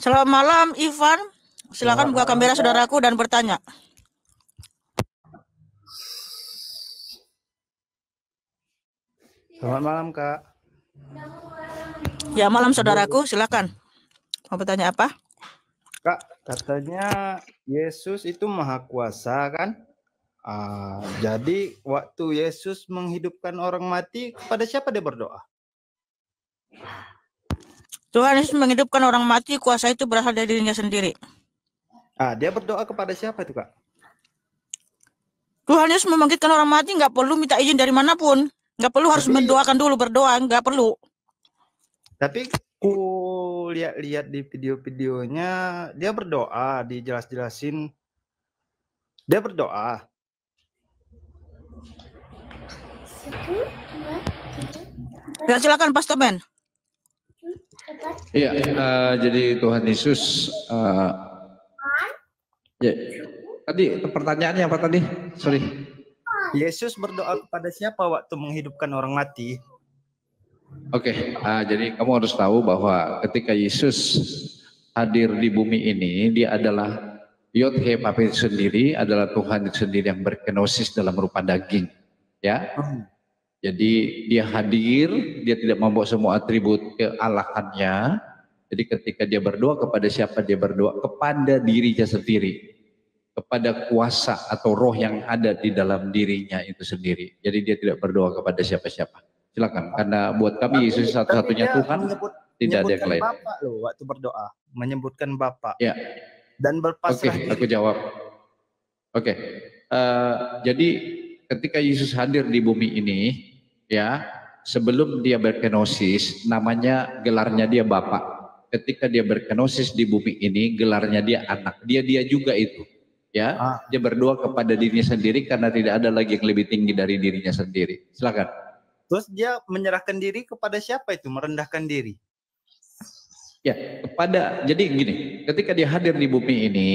Selamat malam, Ivan. Silakan Selamat buka malam, kamera Kak. saudaraku dan bertanya. Selamat malam, Kak. Ya, malam saudaraku, silakan. Mau bertanya apa? Kak, katanya Yesus itu maha kuasa kan? Jadi waktu Yesus menghidupkan orang mati, kepada siapa dia berdoa? Tuhan Yesus menghidupkan orang mati, kuasa itu berasal dari dirinya sendiri. Dia berdoa kepada siapa itu, Kak? Tuhan Yesus membangkitkan orang mati, nggak perlu minta izin dari manapun. Nggak perlu harus mendoakan dulu, berdoa, nggak perlu. Tapi ku lihat-lihat di video-videonya, dia berdoa, dijelas-jelasin. Dia berdoa. Ya, silakan Pastor Ben. Iya, jadi Tuhan Yesus, ya, tadi pertanyaannya apa tadi? Sorry. Yesus berdoa kepada siapa waktu menghidupkan orang mati? Oke, jadi kamu harus tahu bahwa ketika Yesus hadir di bumi ini, dia adalah Yod He Vav sendiri, adalah Tuhan sendiri yang berkenosis dalam rupa daging, ya. Jadi dia hadir, dia tidak membawa semua atribut kealahannya. Jadi ketika dia berdoa kepada siapa, dia berdoa kepada dirinya sendiri, kepada kuasa atau roh yang ada di dalam dirinya itu sendiri. Jadi dia tidak berdoa kepada siapa-siapa. Silakan, karena buat kami Yesus satu-satunya Tuhan, tidak ada yang lain. Bapak loh waktu berdoa, menyebutkan Bapak. Ya. Dan berpasrah diri. Aku jawab. Oke. Jadi ketika Yesus hadir di bumi ini, ya, sebelum dia berkenosis, namanya gelarnya dia Bapak. Ketika dia berkenosis di bumi ini, gelarnya dia anak. Dia juga itu, ya. Dia berdoa kepada dirinya sendiri karena tidak ada lagi yang lebih tinggi dari dirinya sendiri. Silakan. Terus dia menyerahkan diri kepada siapa itu? Merendahkan diri. Ya, jadi gini, ketika dia hadir di bumi ini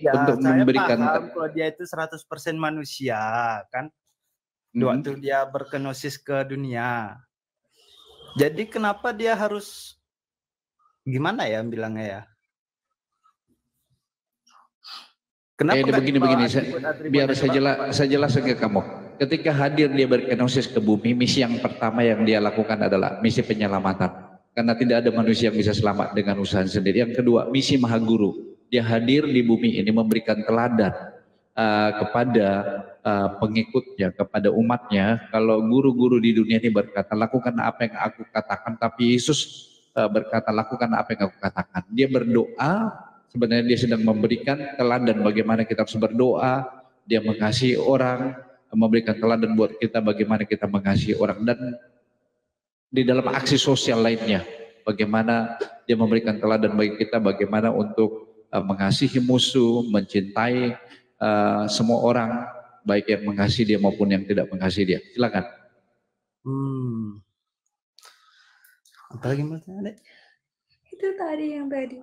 ya, untuk memberikan paham kalau dia itu 100% manusia, kan? Waktu dia berkenosis ke dunia. Jadi kenapa dia harus gimana ya bilangnya ya? Kenapa begini biar saya jelaskan ke kamu. Ketika hadir dia berkenosis ke bumi, misi yang pertama yang dia lakukan adalah misi penyelamatan. Karena tidak ada manusia yang bisa selamat dengan usaha sendiri. Yang kedua, misi Maha Guru. Dia hadir di bumi ini memberikan teladan kepada pengikutnya, kepada umatnya. Kalau guru-guru di dunia ini berkata, lakukan apa yang aku katakan, tapi Yesus berkata, lakukan apa yang aku katakan. Dia berdoa, sebenarnya dia sedang memberikan teladan bagaimana kita harus berdoa. Dia mengasihi orang, memberikan teladan buat kita bagaimana kita mengasihi orang. Dan di dalam aksi sosial lainnya, bagaimana dia memberikan teladan bagi kita, bagaimana untuk mengasihi musuh, mencintai semua orang, baik yang mengasihi dia maupun yang tidak mengasihi dia. Silakan. Apalagi maksudnya? Itu tadi yang tadi.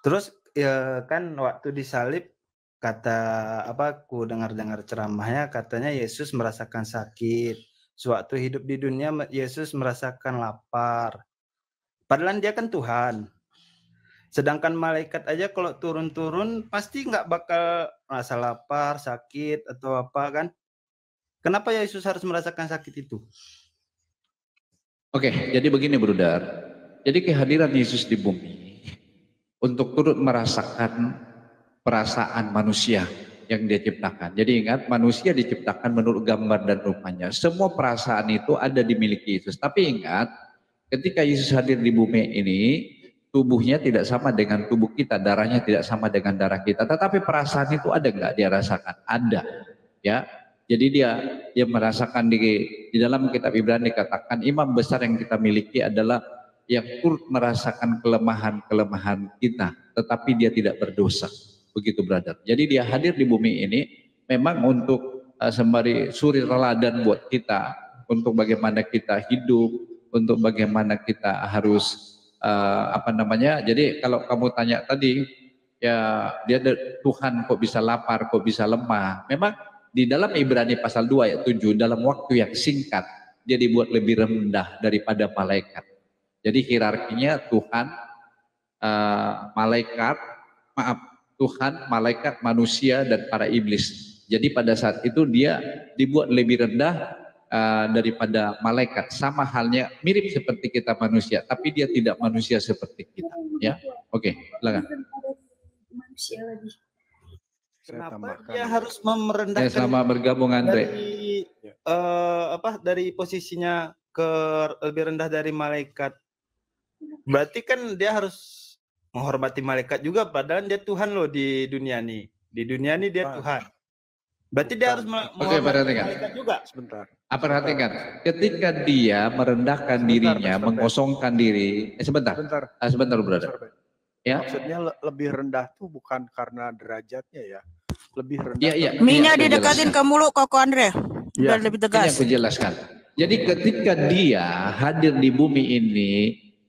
Terus ya kan waktu disalib, kata aku dengar ceramahnya, katanya Yesus merasakan sakit. Sewaktu hidup di dunia Yesus merasakan lapar. Padahal dia kan Tuhan. Sedangkan malaikat aja kalau turun-turun pasti nggak bakal merasa lapar, sakit atau apa kan? Kenapa Yesus harus merasakan sakit itu? Oke, jadi begini Brudar. Jadi kehadiran Yesus di bumi untuk turut merasakan perasaan manusia yang dia ciptakan. Jadi ingat, manusia diciptakan menurut gambar dan rupanya. Semua perasaan itu ada dimiliki Yesus. Tapi ingat, ketika Yesus hadir di bumi ini, tubuhnya tidak sama dengan tubuh kita, darahnya tidak sama dengan darah kita. Tetapi perasaan itu ada nggak dia rasakan? Ada, ya. Jadi dia merasakan di dalam kitab Ibrani dikatakan imam besar yang kita miliki adalah yang turut merasakan kelemahan-kelemahan kita, tetapi dia tidak berdosa. Begitu brother. Jadi dia hadir di bumi ini memang untuk sembari suri teladan buat kita, untuk bagaimana kita hidup, untuk bagaimana kita harus jadi kalau kamu tanya tadi ya, dia Tuhan kok bisa lapar, kok bisa lemah. Memang di dalam Ibrani pasal 2 ayat 7, dalam waktu yang singkat dia dibuat lebih rendah daripada malaikat. Jadi hierarkinya Tuhan malaikat, maaf, Tuhan, malaikat, manusia, dan para iblis. Jadi pada saat itu dia dibuat lebih rendah daripada malaikat. Sama halnya, mirip seperti kita manusia, tapi dia tidak manusia seperti kita. Ya, oke, silakan. Manusia lagi. Kenapa dia harus merendahkan Selamat bergabung, Andre. Dari posisinya ke lebih rendah dari malaikat? Berarti kan dia harus menghormati malaikat juga, padahal dia Tuhan loh di dunia nih. Di dunia nih dia Tuhan. Berarti dia harus menghormati malaikat juga. Sebentar. Perhatikan, ketika dia merendahkan dirinya, mengosongkan diri. Sebentar, brother. Ya. Maksudnya lebih rendah tuh bukan karena derajatnya ya. Lebih rendah. Ya. Minyak didekatin ke mulut Koko Andre. Biar lebih tegas. Ini aku jelaskan. Jadi ketika dia hadir di bumi ini,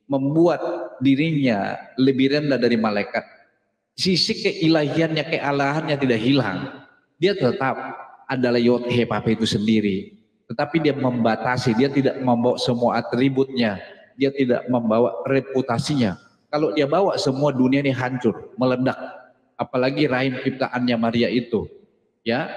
membuat dirinya lebih rendah dari malaikat, sisi keilahiannya, kealahannya tidak hilang. Dia tetap adalah Yod He Pape itu sendiri, tetapi dia membatasi. Dia tidak membawa semua atributnya, dia tidak membawa reputasinya. Kalau dia bawa, semua dunia ini hancur, meledak. Apalagi rahim ciptaannya Maria itu, ya.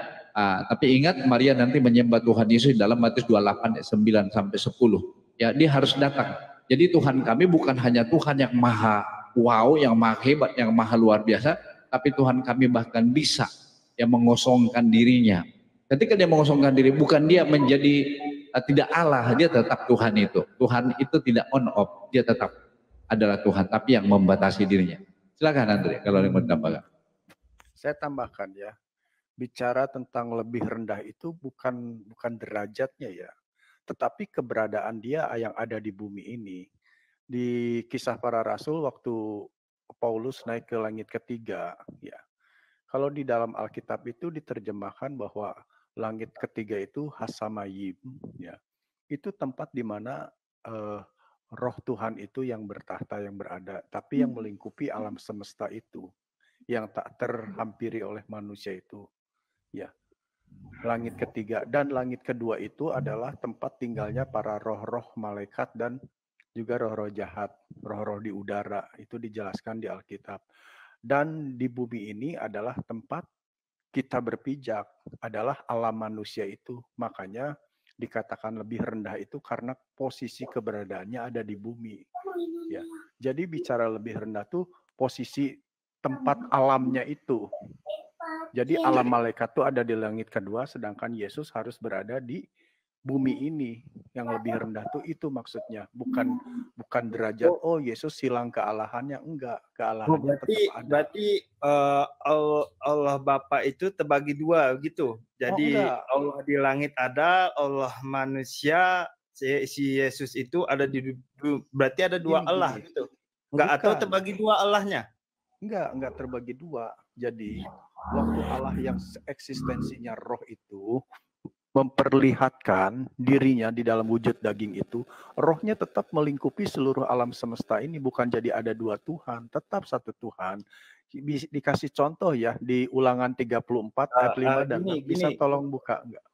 Tapi ingat, Maria nanti menyembah Tuhan Yesus dalam Matius 28 ayat 9 sampai 10. Ya, dia harus datang. Jadi Tuhan kami bukan hanya Tuhan yang maha wow, yang maha hebat, yang maha luar biasa, tapi Tuhan kami bahkan bisa yang mengosongkan dirinya. Ketika dia mengosongkan diri, bukan dia menjadi tidak Allah, dia tetap Tuhan itu. Tuhan itu tidak on off, dia tetap adalah Tuhan, tapi yang membatasi dirinya. Silakan Andre, kalau yang mau ditambahkan. Saya tambahkan ya, bicara tentang lebih rendah itu bukan derajatnya ya, tetapi keberadaan dia yang ada di bumi ini. Di Kisah Para Rasul waktu Paulus naik ke langit ketiga, ya. Kalau di dalam Alkitab itu diterjemahkan bahwa langit ketiga itu Hasamayim, ya. Itu tempat di mana Roh Tuhan itu yang bertahta, yang berada, tapi yang melingkupi alam semesta itu, yang tak terhampiri oleh manusia itu, ya. Langit ketiga dan langit kedua itu adalah tempat tinggalnya para roh-roh malaikat dan juga roh-roh jahat, roh-roh di udara, itu dijelaskan di Alkitab. Dan di bumi ini adalah tempat kita berpijak, adalah alam manusia itu. Makanya dikatakan lebih rendah itu karena posisi keberadaannya ada di bumi. Ya. Jadi bicara lebih rendah tuh posisi tempat alamnya itu. Jadi alam malaikat itu ada di langit kedua, sedangkan Yesus harus berada di bumi ini. Yang lebih rendah tuh itu maksudnya, bukan derajat oh Yesus hilang kealahannya, enggak, kealahannya tetap ada. Berarti Allah Bapa itu terbagi dua gitu. Jadi Allah di langit ada, Allah manusia, si Yesus itu ada di, berarti ada dua Allah gitu. Enggak, atau terbagi dua Allahnya? Enggak terbagi dua. Jadi waktu Allah yang eksistensinya roh itu memperlihatkan dirinya di dalam wujud daging itu, rohnya tetap melingkupi seluruh alam semesta ini, bukan jadi ada dua Tuhan, tetap satu Tuhan. Dikasih contoh ya di Ulangan 34 ayat 5 dan 6. Bisa tolong buka enggak?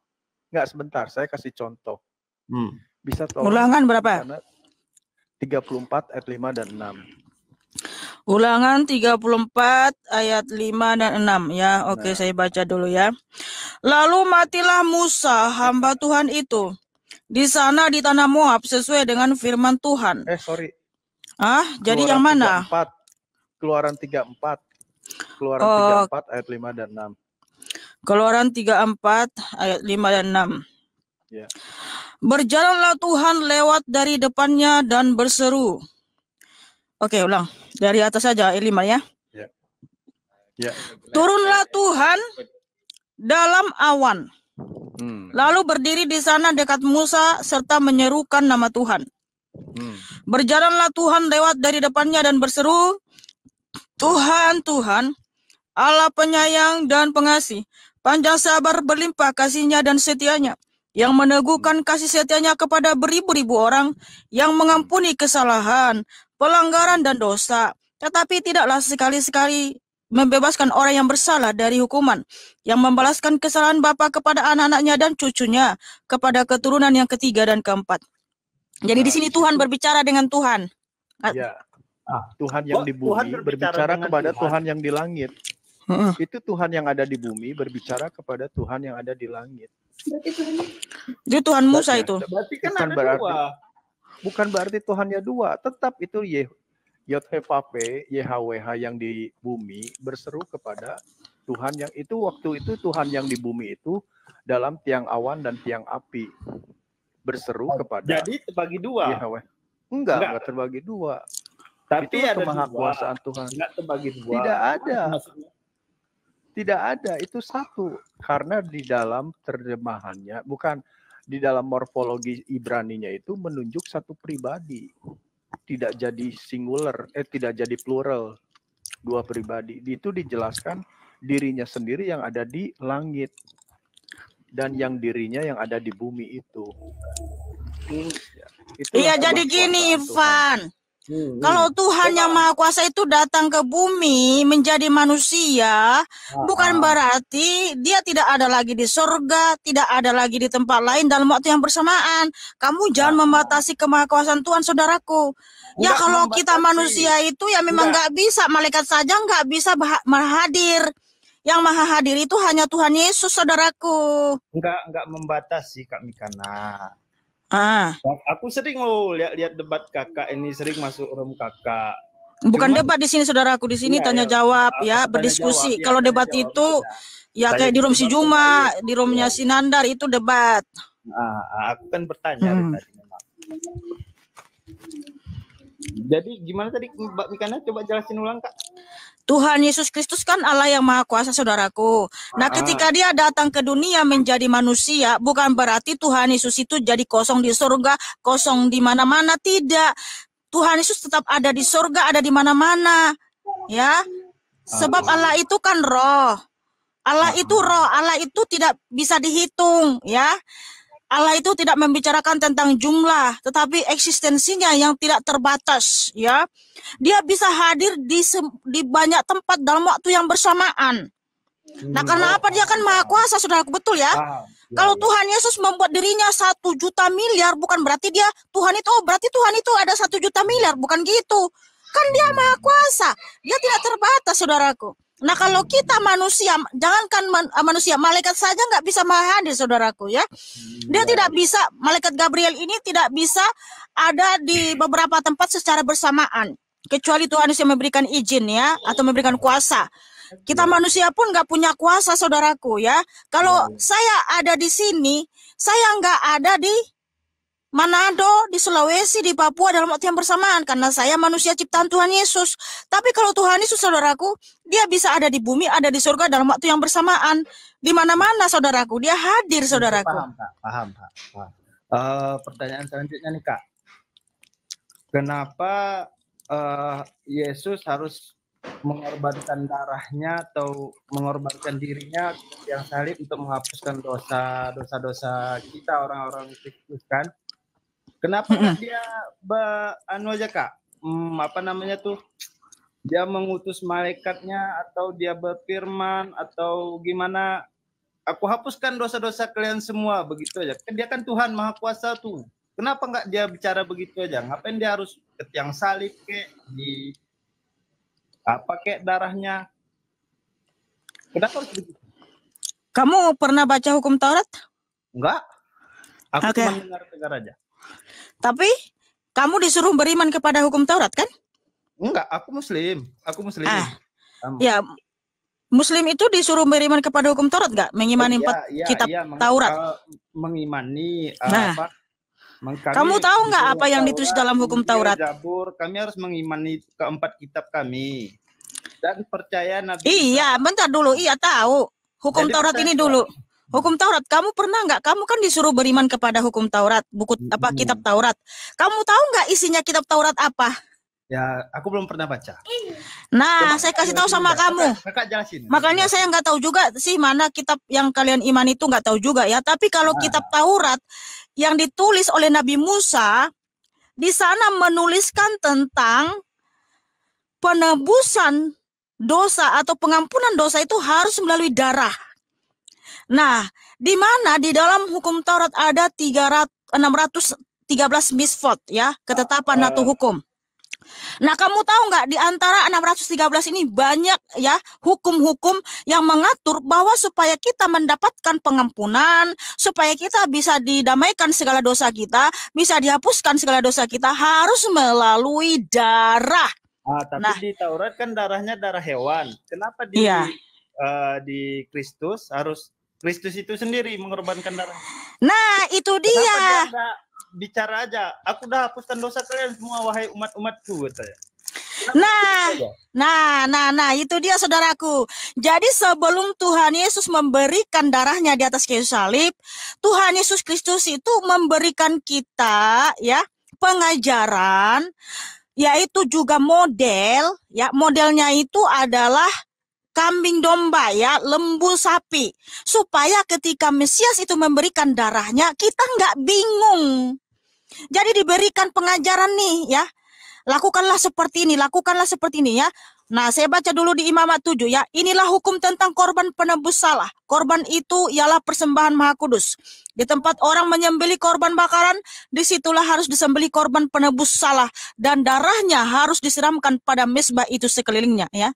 Enggak, sebentar, saya kasih contoh. Bisa tolong. Ulangan berapa? 34 ayat 5 dan 6. Ulangan 34 ayat 5 dan 6 ya. Oke, saya baca dulu ya. Lalu matilah Musa hamba Tuhan itu di sana di tanah Moab sesuai dengan firman Tuhan. Jadi yang mana? Keluaran 34. Keluaran 34 ayat 5 dan 6. Keluaran 34 ayat 5 dan 6. Ya. Berjalanlah Tuhan lewat dari depannya dan berseru. Oke, ulang. Dari atas saja, ayat 5 ya. Ya. Turunlah Tuhan dalam awan. Lalu berdiri di sana dekat Musa serta menyerukan nama Tuhan. Berjalanlah Tuhan lewat dari depannya dan berseru, Tuhan, Tuhan, Allah penyayang dan pengasih, panjang sabar berlimpah kasih-Nya dan setia-Nya, yang meneguhkan kasih setia-Nya kepada beribu-ribu orang, yang mengampuni kesalahan, pelanggaran dan dosa, tetapi tidaklah sekali-sekali membebaskan orang yang bersalah dari hukuman, yang membalaskan kesalahan bapa kepada anak-anaknya dan cucunya, kepada keturunan yang ketiga dan keempat. Jadi di sini Tuhan berbicara dengan Tuhan. Ya. Tuhan yang di bumi berbicara kepada Tuhan yang di langit. Itu Tuhan yang ada di bumi berbicara kepada Tuhan yang ada di langit. Itu Tuhan Musa itu. Berarti kan ada dua. Bukan berarti Tuhannya dua, tetap itu Yod-Heh-Vah-Veh, YHWH yang di bumi berseru kepada Tuhan yang itu, waktu itu Tuhan yang di bumi itu dalam tiang awan dan tiang api berseru kepada. Jadi terbagi dua. YHWH. Enggak terbagi dua. Tapi itu ada kemahakuasaan Tuhan. Enggak terbagi dua. Tidak ada. Tidak ada, itu satu. Karena di dalam terjemahannya, bukan di dalam morfologi Ibraninya itu menunjuk satu pribadi. Tidak jadi singular, tidak jadi plural. Dua pribadi. Itu dijelaskan dirinya sendiri yang ada di langit. Dan yang dirinya yang ada di bumi itu. Iya, jadi gini Ivan. Kalau Tuhan yang Maha Kuasa itu datang ke bumi menjadi manusia, bukan berarti dia tidak ada lagi di surga, tidak ada lagi di tempat lain dalam waktu yang bersamaan. Kamu jangan membatasi kemahakuasaan Tuhan, saudaraku. Ya kalau kita manusia itu ya memang nggak bisa, malaikat saja nggak bisa hadir. Yang Maha Hadir itu hanya Tuhan Yesus, saudaraku. Enggak membatasi, Kak Mikana. Aku sering lihat debat kakak ini, sering masuk room kakak. Bukan debat di sini, saudaraku. Di sini tanya jawab ya, berdiskusi. Kalau debat itu ya kayak di room si Juma, di roomnya si Nandar itu debat. Aku kan bertanya tadi memang. Jadi gimana tadi Mbak Mikana, coba jelasin ulang, Kak. Tuhan Yesus Kristus kan Allah yang Maha Kuasa, saudaraku. Nah, ketika dia datang ke dunia menjadi manusia, bukan berarti Tuhan Yesus itu jadi kosong di surga, kosong di mana-mana. Tidak. Tuhan Yesus tetap ada di surga, ada di mana-mana. Ya. Sebab Allah itu kan roh. Allah itu roh. Allah itu tidak bisa dihitung, ya. Allah itu tidak membicarakan tentang jumlah, tetapi eksistensinya yang tidak terbatas, ya. Dia bisa hadir di banyak tempat dalam waktu yang bersamaan. Nah, karena apa? Dia kan Maha Kuasa, saudaraku, betul ya? Kalau Tuhan Yesus membuat dirinya 1 juta miliar, bukan berarti dia Tuhan itu, berarti Tuhan itu ada 1 juta miliar, bukan gitu. Kan dia Maha Kuasa, dia tidak terbatas, saudaraku. Nah, kalau kita manusia, jangankan manusia, malaikat saja nggak bisa Maha Hadir, saudaraku, ya. Dia tidak bisa, malaikat Gabriel ini tidak bisa ada di beberapa tempat secara bersamaan. Kecuali Tuhan yang memberikan izin, ya, atau memberikan kuasa. Kita manusia pun nggak punya kuasa, saudaraku, ya. Kalau saya ada di sini, saya nggak ada di Manado, di Sulawesi, di Papua dalam waktu yang bersamaan. Karena saya manusia ciptaan Tuhan Yesus. Tapi kalau Tuhan Yesus, saudaraku, dia bisa ada di bumi, ada di surga dalam waktu yang bersamaan. Di mana-mana, saudaraku. Dia hadir, saudaraku. Paham, Kak. Pertanyaan selanjutnya nih, Kak. Kenapa Yesus harus mengorbankan darahnya atau mengorbankan dirinya yang salib untuk menghapuskan dosa-dosa kita orang-orang Kristus, kan? Kenapa dia aja, Kak? Apa namanya tuh? Dia mengutus malaikatnya atau dia berfirman atau gimana? Aku hapuskan dosa-dosa kalian semua, begitu aja. Dia kan Tuhan Maha Kuasa tuh. Kenapa nggak dia bicara begitu aja? Ngapain dia harus ke tiang salib kek, di apa kek darahnya? Kenapa harus begitu? Kamu pernah baca hukum Taurat? Enggak. Aku cuma dengar aja. Tapi kamu disuruh beriman kepada hukum Taurat, kan? Enggak, aku Muslim. Ya, Muslim itu disuruh beriman kepada hukum Taurat nggak? Mengimani kitab Taurat. Mengimani apa? Kamu tahu nggak apa yang ditulis dalam hukum Taurat? Zabur, kami harus mengimani keempat kitab kami dan percaya Nabi. Iya, bentar dulu. Iya, tahu. Hukum Taurat ini dulu. Hukum Taurat, kamu pernah nggak? Kamu kan disuruh beriman kepada hukum Taurat, buku apa kitab Taurat. Kamu tahu nggak isinya kitab Taurat apa? Ya, aku belum pernah baca. Nah, saya kasih tahu sama kamu. Kakak jelasin. Makanya saya nggak tahu juga sih mana kitab yang kalian iman itu, nggak tahu juga ya. Tapi kalau kitab Taurat yang ditulis oleh Nabi Musa, di sana menuliskan tentang penebusan dosa atau pengampunan dosa itu harus melalui darah. Nah, di mana di dalam hukum Taurat ada 613 misvot, ya, ketetapan atau hukum. Nah, kamu tahu nggak, di antara 613 ini banyak ya hukum-hukum yang mengatur bahwa supaya kita mendapatkan pengampunan, supaya kita bisa didamaikan segala dosa kita, bisa dihapuskan segala dosa kita, harus melalui darah. Tapi di Taurat kan darahnya darah hewan. Kenapa di Kristus harus Kristus itu sendiri mengorbankan darah? Nah, itu dia. Kenapa dia bicara aja, aku udah hapuskan dosa kalian semua wahai umat-umatku, katanya. Nah, itu dia saudaraku. Jadi sebelum Tuhan Yesus memberikan darahnya di atas kayu salib, Tuhan Yesus Kristus itu memberikan kita ya pengajaran, yaitu juga model, ya modelnya itu adalah kambing domba ya, lembu sapi, supaya ketika Mesias itu memberikan darahnya, kita nggak bingung. Jadi diberikan pengajaran nih ya, lakukanlah seperti ini, lakukanlah seperti ini ya. Nah, saya baca dulu di Imamat 7 ya. Inilah hukum tentang korban penebus salah. Korban itu ialah persembahan Maha Kudus. Di tempat orang menyembelih korban bakaran, disitulah harus disembelih korban penebus salah, dan darahnya harus disiramkan pada mezbah itu sekelilingnya ya.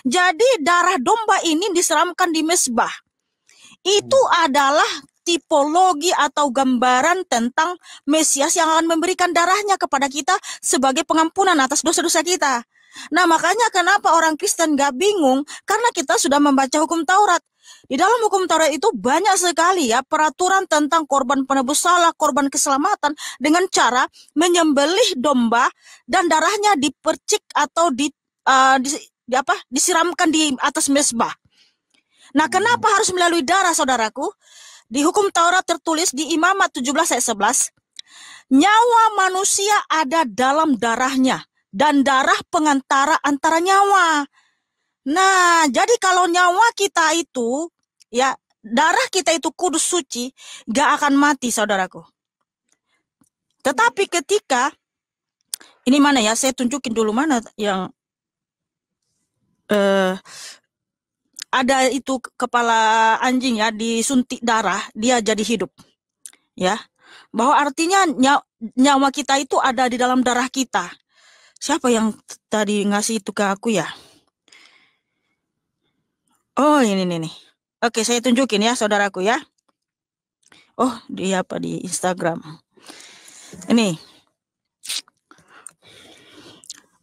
Jadi darah domba ini disiramkan di mezbah. Itu adalah tipologi atau gambaran tentang Mesias yang akan memberikan darahnya kepada kita sebagai pengampunan atas dosa-dosa kita. Nah, makanya kenapa orang Kristen gak bingung, karena kita sudah membaca hukum Taurat. Di dalam hukum Taurat itu banyak sekali ya peraturan tentang korban penebus salah, korban keselamatan, dengan cara menyembelih domba dan darahnya dipercik atau disiramkan di atas mezbah. Nah, kenapa harus melalui darah, saudaraku? Di hukum Taurat tertulis di Imamat 17 ayat 11, nyawa manusia ada dalam darahnya, dan darah pengantara antara nyawa. Nah, jadi kalau nyawa kita itu, ya darah kita itu kudus suci, gak akan mati, saudaraku. Tetapi ketika, ini mana ya, saya tunjukin dulu mana yang ada itu kepala anjing ya, disuntik darah, dia jadi hidup. Ya. Bahwa artinya nyawa kita itu ada di dalam darah kita. Siapa yang tadi ngasih itu ke aku ya? Oh, ini nih. Oke, saya tunjukin ya, saudaraku ya. Oh, di Instagram. Ini.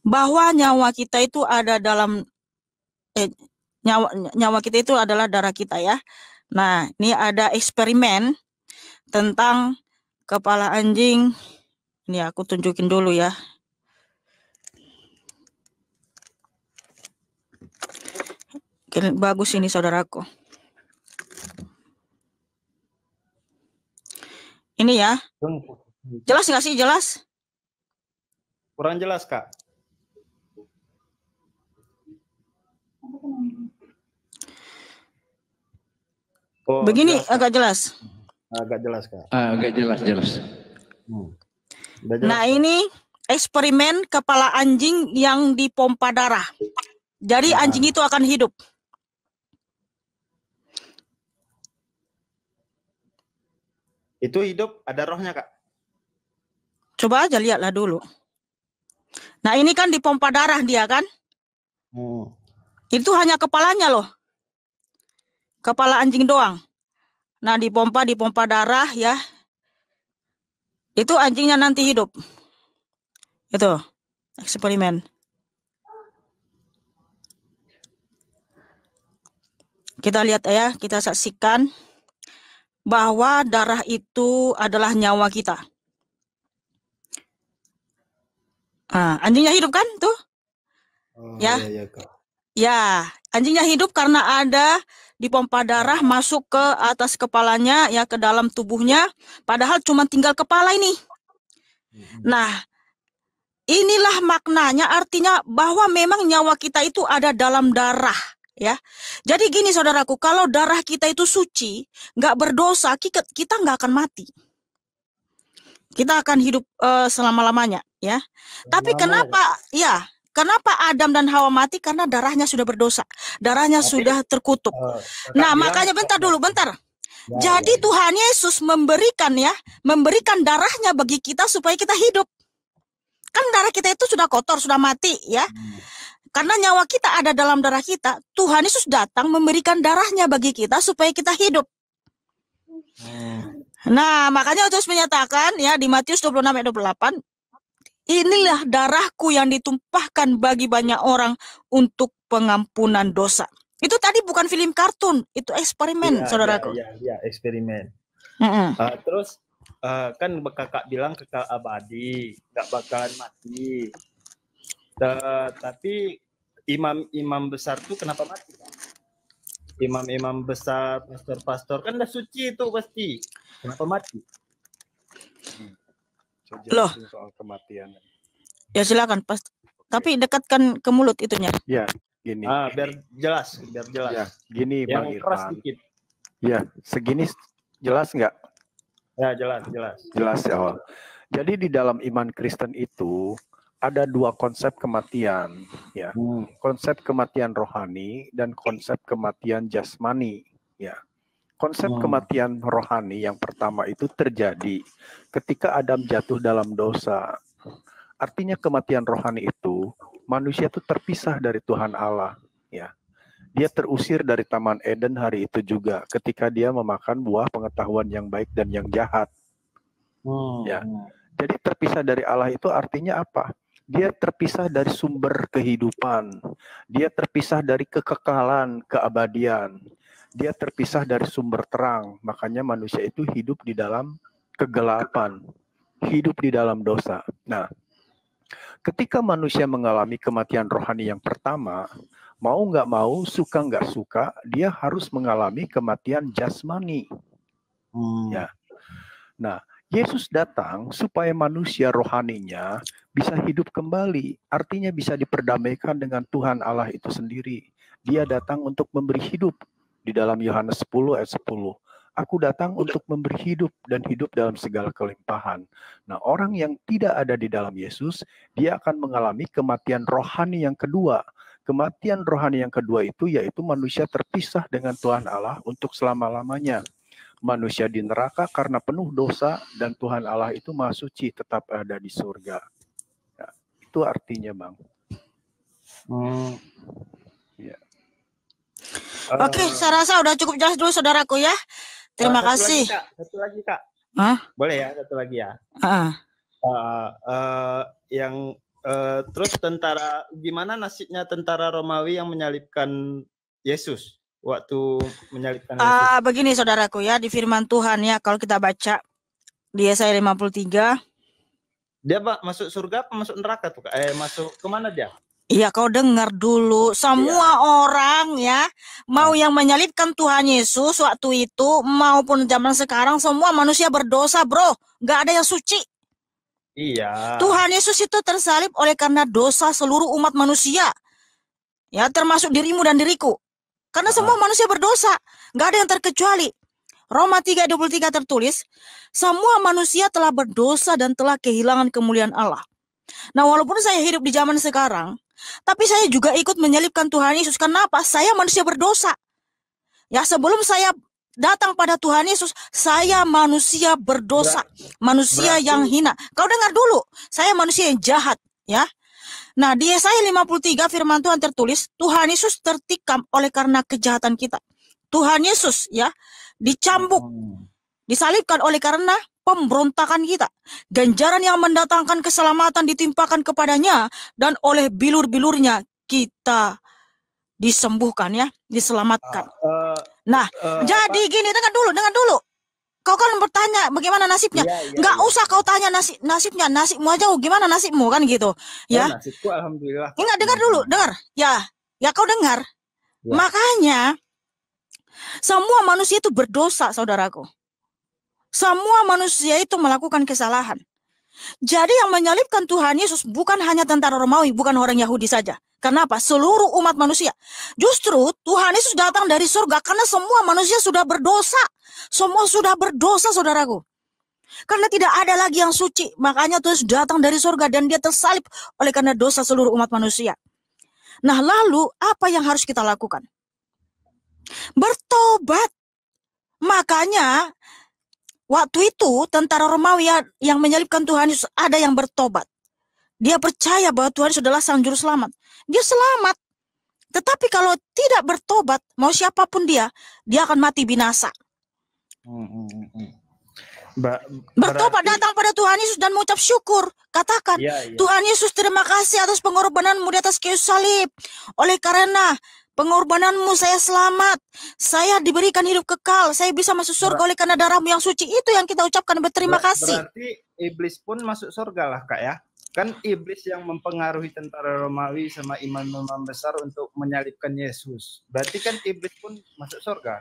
Bahwa nyawa kita itu ada dalam nyawa kita itu adalah darah kita ya. Nah, ini ada eksperimen tentang kepala anjing. Ini aku tunjukin dulu ya. Bagus ini, saudaraku. Ini ya. Jelas nggak sih? Jelas? Kurang jelas, Kak. Oh, begini jelas, agak jelas. Agak jelas, Kak. Agak jelas. Nah, ini eksperimen kepala anjing yang dipompa darah. Jadi anjing itu akan hidup. Itu hidup ada rohnya, Kak? Coba aja lihatlah dulu. Nah, ini kan dipompa darah dia kan? Itu hanya kepalanya loh. Kepala anjing doang. Nah, dipompa darah ya. Itu anjingnya nanti hidup. Itu eksperimen. Kita lihat ya, kita saksikan bahwa darah itu adalah nyawa kita. Nah, anjingnya hidup kan tuh? Oh, ya. Iya, Kak. Ya, anjingnya hidup karena ada dipompa darah masuk ke atas kepalanya ya, ke dalam tubuhnya, padahal cuma tinggal kepala ini. Nah, inilah maknanya, artinya bahwa memang nyawa kita itu ada dalam darah ya. Jadi gini saudaraku, kalau darah kita itu suci, nggak berdosa, kita nggak akan mati. Kita akan hidup selama-lamanya ya. Tapi kenapa ya? Kenapa Adam dan Hawa mati? Karena darahnya sudah berdosa. Darahnya sudah terkutuk. Nah, makanya bentar. Jadi Tuhan Yesus memberikan darahnya bagi kita supaya kita hidup. Kan darah kita itu sudah kotor, sudah mati ya. Karena nyawa kita ada dalam darah kita, Tuhan Yesus datang memberikan darahnya bagi kita supaya kita hidup. Nah, makanya Yesus menyatakan ya di Matius 26:28, inilah darahku yang ditumpahkan bagi banyak orang untuk pengampunan dosa. Itu tadi bukan film kartun, itu eksperimen, saudaraku. Iya, eksperimen. Terus kan kakak bilang kekal abadi, nggak bakalan mati. Tapi imam-imam besar tuh kenapa mati? Imam-imam besar, pastor-pastor kan udah suci itu pasti. Kenapa mati? Loh. Soal kematian. Ya silakan, Pas. Tapi dekatkan ke mulut itunya. Ya, gini. Biar jelas. Ya, gini Bang Yang keras Irfan. sedikit. Ya, segini jelas nggak? Ya, jelas. Jelas ya. Jadi di dalam iman Kristen itu ada dua konsep kematian, ya. Konsep kematian rohani dan konsep kematian jasmani, ya. Konsep kematian rohani yang pertama itu terjadi ketika Adam jatuh dalam dosa. Artinya kematian rohani itu manusia itu terpisah dari Tuhan Allah, ya. Dia terusir dari Taman Eden hari itu juga ketika dia memakan buah pengetahuan yang baik dan yang jahat. Ya. Jadi terpisah dari Allah itu artinya apa? Dia terpisah dari sumber kehidupan. Dia terpisah dari kekekalan, keabadian. Dia terpisah dari sumber terang. Makanya manusia itu hidup di dalam kegelapan. Hidup di dalam dosa. Nah, ketika manusia mengalami kematian rohani yang pertama, mau nggak mau, suka nggak suka, dia harus mengalami kematian jasmani. Ya. Nah, Yesus datang supaya manusia rohaninya bisa hidup kembali. Artinya bisa diperdamaikan dengan Tuhan Allah itu sendiri. Dia datang untuk memberi hidup. Di dalam Yohanes 10 ayat 10. Aku datang untuk memberi hidup dan hidup dalam segala kelimpahan. Nah, orang yang tidak ada di dalam Yesus, dia akan mengalami kematian rohani yang kedua. Kematian rohani yang kedua itu yaitu manusia terpisah dengan Tuhan Allah untuk selama-lamanya. Manusia di neraka karena penuh dosa dan Tuhan Allah itu Maha Suci tetap ada di surga. Ya, itu artinya, Bang. Ya. Oke, saya rasa udah cukup jelas dulu saudaraku ya. Terima kasih. Satu lagi, Kak. Boleh ya, satu lagi ya. Terus gimana nasibnya tentara Romawi yang menyalibkan Yesus? Waktu menyalibkan Yesus. Begini saudaraku ya, di firman Tuhan ya, kalau kita baca di Yesaya 53. Dia masuk surga apa masuk neraka tuh? Masuk kemana dia? Iya, kau dengar dulu. Semua orang ya, mau yang menyalibkan Tuhan Yesus waktu itu, maupun zaman sekarang, semua manusia berdosa, bro. Gak ada yang suci. Iya. Tuhan Yesus itu tersalib oleh karena dosa seluruh umat manusia. Ya, termasuk dirimu dan diriku. Karena semua manusia berdosa, nggak ada yang terkecuali. Roma 3:23 tertulis, semua manusia telah berdosa dan telah kehilangan kemuliaan Allah. Nah, walaupun saya hidup di zaman sekarang, tapi saya juga ikut menyalibkan Tuhan Yesus. Kenapa? Saya manusia berdosa. Ya, sebelum saya datang pada Tuhan Yesus, saya manusia berdosa, manusia yang hina. Kau dengar dulu, saya manusia yang jahat, ya. Nah, di Yesaya 53 firman Tuhan tertulis, Tuhan Yesus tertikam oleh karena kejahatan kita. Tuhan Yesus ya dicambuk, disalibkan oleh karena pemberontakan kita. Ganjaran yang mendatangkan keselamatan ditimpakan kepadanya dan oleh bilur-bilurnya kita disembuhkan ya, diselamatkan. Jadi gini, dengar dulu. Kau kan bertanya bagaimana nasibnya. Nggak usah kau tanya nasibnya. Nasibmu aja, gimana nasibmu kan gitu. Ya. Nasibku alhamdulillah. Ingat, dengar dulu, dengar. Ya kau dengar. Ya. Makanya semua manusia itu berdosa, saudaraku. Semua manusia itu melakukan kesalahan. Jadi yang menyalibkan Tuhan Yesus bukan hanya tentara Romawi, bukan orang Yahudi saja. Kenapa? Seluruh umat manusia. Justru Tuhan Yesus datang dari surga karena semua manusia sudah berdosa. Semua sudah berdosa, saudaraku. Karena tidak ada lagi yang suci. Makanya Tuhan Yesus datang dari surga dan dia tersalib oleh karena dosa seluruh umat manusia. Nah, lalu apa yang harus kita lakukan? Bertobat. Makanya waktu itu tentara Romawi yang menyalibkan Tuhan Yesus ada yang bertobat. dia percaya bahwa Tuhan adalah sang juru selamat, dia selamat. Tetapi kalau tidak bertobat, mau siapapun dia akan mati binasa. Bertobat, datang pada Tuhan Yesus dan mengucap syukur. Katakan, Tuhan Yesus, terima kasih atas pengorbananmu di atas kayu salib. Oleh karena pengorbananmu saya selamat. Saya diberikan hidup kekal. Saya bisa masuk surga oleh karena darahmu yang suci. Itu yang kita ucapkan, berterima kasih. Berarti iblis pun masuk surga lah, Kak, ya? Kan iblis yang mempengaruhi tentara Romawi sama imam-imam besar untuk menyalibkan Yesus. Berarti kan iblis pun masuk surga.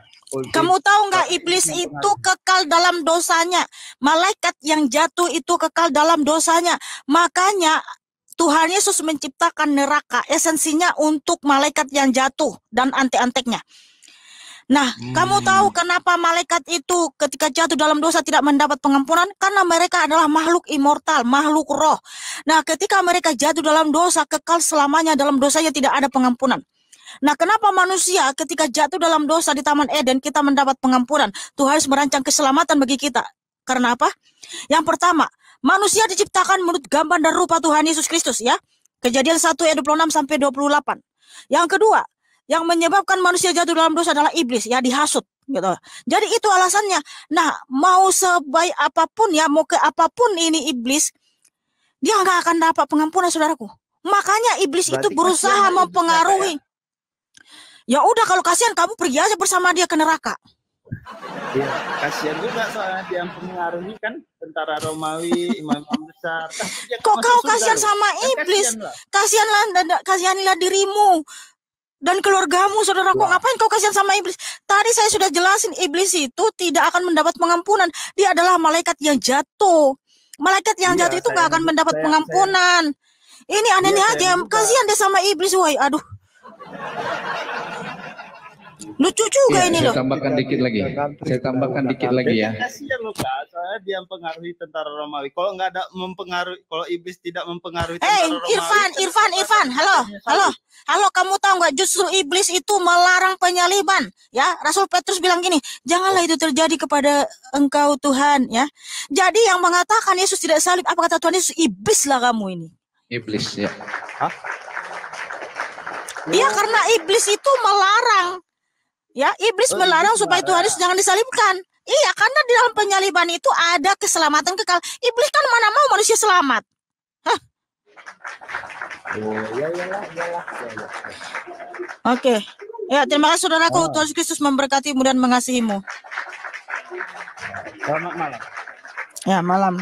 Kamu tahu nggak, iblis itu kekal dalam dosanya. Malaikat yang jatuh itu kekal dalam dosanya. Makanya Tuhan Yesus menciptakan neraka esensinya untuk malaikat yang jatuh dan antek-anteknya. Nah, kamu tahu kenapa malaikat itu ketika jatuh dalam dosa tidak mendapat pengampunan? Karena mereka adalah makhluk immortal, makhluk roh. Nah, ketika mereka jatuh dalam dosa, kekal selamanya dalam dosanya, tidak ada pengampunan. Nah, kenapa manusia ketika jatuh dalam dosa di Taman Eden kita mendapat pengampunan? Tuhan harus merancang keselamatan bagi kita. Karena apa? Yang pertama, manusia diciptakan menurut gambar dan rupa Tuhan Yesus Kristus, ya. Kejadian 1 ayat 26 sampai 28. Yang kedua, yang menyebabkan manusia jatuh dalam dosa adalah iblis, ya, dihasut, gitu. Jadi itu alasannya. Nah, mau sebaik apapun, ya, mau ke apapun ini iblis, dia nggak akan dapat pengampunan, saudaraku. Makanya iblis itu berusaha mempengaruhi. Ya udah, kalau kasihan kamu pergi aja bersama dia ke neraka. Iya, kasihan juga soalnya dia mempengaruhi kan tentara Romawi, imam-imam besar. Kok kau kasihan sama iblis? Kasihanlah dirimu dan keluargamu, saudaraku. Ngapain kau kasihan sama iblis? Tadi saya sudah jelasin, iblis itu tidak akan mendapat pengampunan. Dia adalah malaikat yang jatuh. Malaikat yang jatuh itu nggak akan mendapat pengampunan. Ini anehnya aja, kasihan dia sama iblis, woi. Aduh. Lucu juga ini loh. Saya tambahkan dikit lagi. Saya tambahkan dikit lagi ya. Kasihan loh, Kak, soalnya dia mempengaruhi tentara Romawi. Kalau nggak ada mempengaruhi, kalau iblis tidak mempengaruhi tentara Romawi. Irfan, halo, kamu tahu nggak, justru iblis itu melarang penyaliban, ya. Rasul Petrus bilang gini, janganlah itu terjadi kepada engkau Tuhan, ya. Jadi yang mengatakan Yesus tidak salib, apa kata Tuhan Yesus? Iblis lah kamu ini. Iblis, ya. Iya, karena iblis itu melarang. Ya, iblis melarang supaya Tuhan Yesus jangan disalibkan. Iya, karena di dalam penyaliban itu ada keselamatan kekal. Iblis kan mana mau manusia selamat. Hah? Oke. Ya, terima kasih saudaraku. Tuhan Yesus Kristus memberkatimu dan mengasihimu. Selamat malam. Ya, malam.